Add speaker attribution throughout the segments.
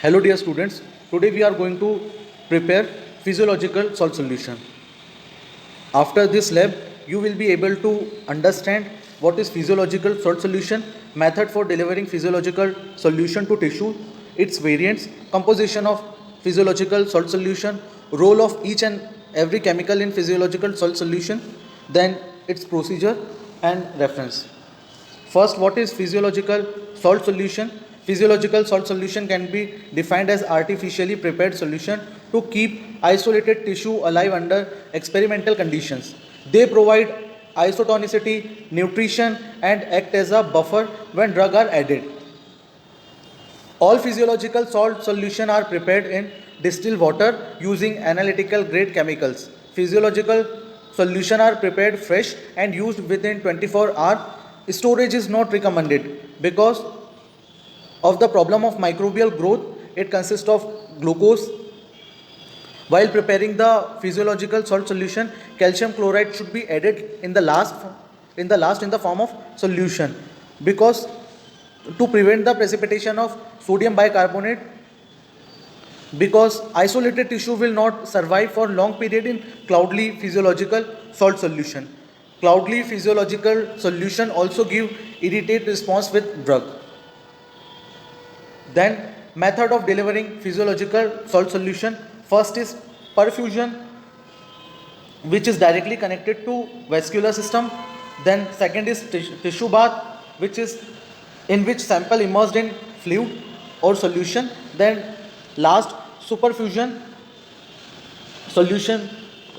Speaker 1: Hello dear students, today we are going to prepare physiological salt solution. After this lab, you will be able to understand what is physiological salt solution, method for delivering physiological solution to tissue, its variants, composition of physiological salt solution, role of each and every chemical in physiological salt solution, then its procedure and reference. First, what is physiological salt solution? Physiological salt solution can be defined as artificially prepared solution to keep isolated tissue alive under experimental conditions. They provide isotonicity, nutrition, and act as a buffer when drugs are added. All physiological salt solutions are prepared in distilled water using analytical grade chemicals. Physiological solutions are prepared fresh and used within 24 hours. Storage is not recommended because of the problem of microbial growth. It consists of glucose. While preparing the physiological salt solution, calcium chloride should be added in the form of solution because to prevent the precipitation of sodium bicarbonate, because isolated tissue will not survive for long period in cloudly physiological salt solution. Cloudly physiological solution also give irritate response with drug. Then method of delivering physiological salt solution. First is perfusion, which is directly connected to vascular system. Then second is tissue bath, which is in which sample immersed in fluid or solution. Then last, superfusion, solution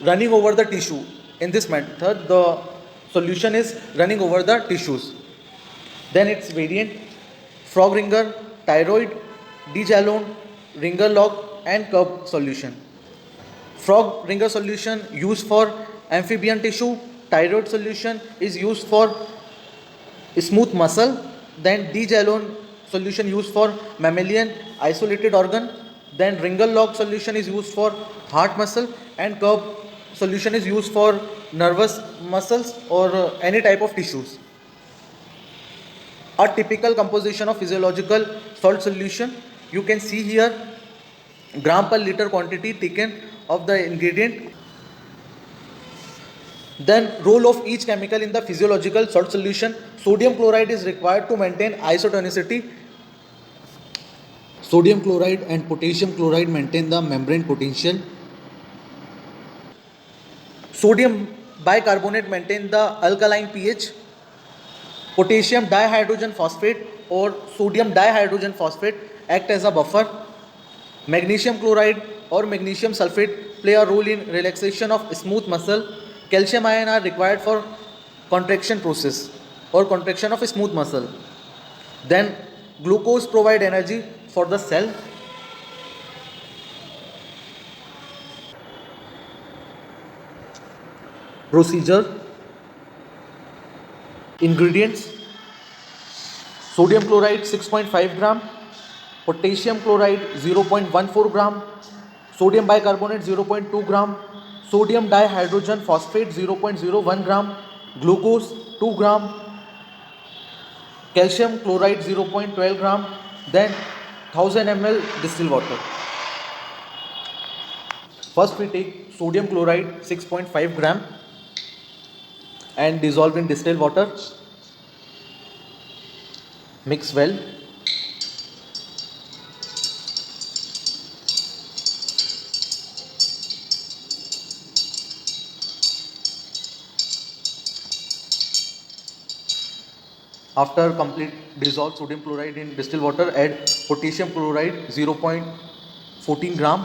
Speaker 1: running over the tissue. In this method the solution is running over the tissues. Then its variant: frog ringer, thyroid, dijalon, ringer log, and curb solution. Frog ringer solution used for amphibian tissue. Thyroid solution is used for smooth muscle. Then dijalon solution used for mammalian isolated organ. Then ringer log solution is used for heart muscle, and curb solution is used for nervous muscles or any type of tissues. A typical composition of physiological salt solution, you can see here gram per liter quantity taken of the ingredient. Then role of each chemical in the physiological salt solution. Sodium chloride is required to maintain isotonicity. Sodium chloride and potassium chloride maintain the membrane potential. Sodium bicarbonate maintain the alkaline pH. Potassium dihydrogen phosphate or sodium dihydrogen phosphate act as a buffer. Magnesium chloride or magnesium sulfate play a role in relaxation of smooth muscle. Calcium ion are required for contraction process or contraction of a smooth muscle. Then glucose provide energy for the cell. Procedure. Ingredients: sodium chloride 6.5 gram, potassium chloride 0.14 gram, sodium bicarbonate 0.2 gram, sodium dihydrogen phosphate 0.01 gram, glucose 2 gram, calcium chloride 0.12 gram, then 1000 ml distilled water. First we take sodium chloride 6.5 gram and dissolve in distilled water. Mix well. After complete dissolve sodium chloride in distilled water, add potassium chloride 0.14 gram.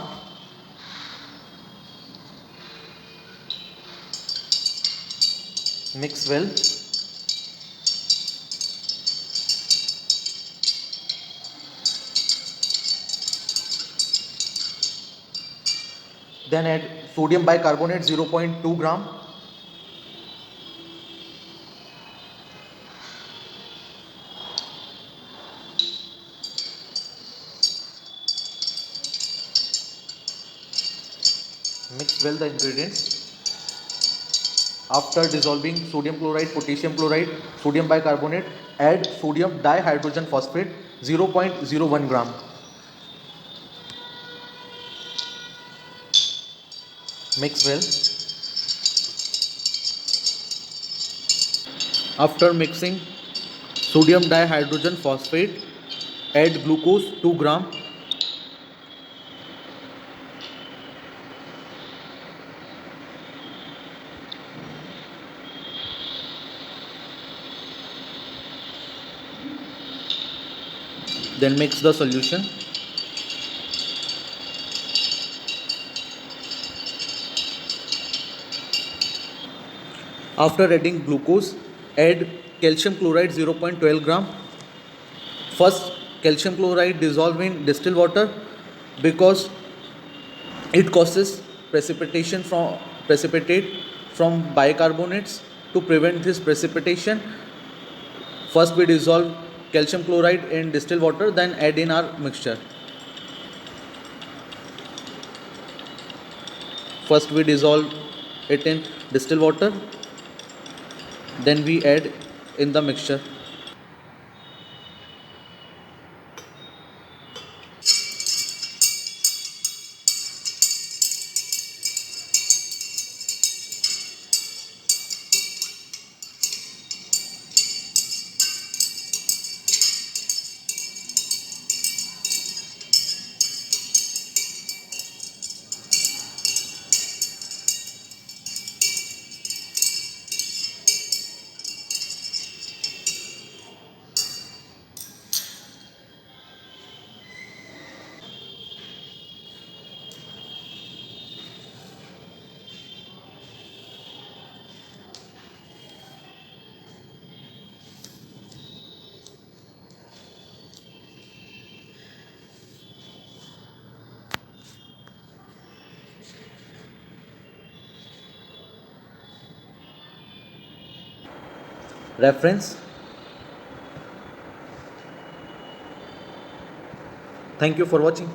Speaker 1: Mix well. Then add sodium bicarbonate 0.2 gram. Mix well the ingredients. After dissolving sodium chloride, potassium chloride, sodium bicarbonate, add sodium dihydrogen phosphate 0.01 gram. Mix well. After mixing sodium dihydrogen phosphate, add glucose 2 gram. Then mix the solution. After adding glucose, add calcium chloride 0.12 gram. First, calcium chloride dissolve in distilled water because it causes precipitate from bicarbonates. To prevent this precipitation, first we dissolve calcium chloride in distilled water, then add in our mixture. First we dissolve it in distilled water, then we add in the mixture. Reference. Thank you for watching.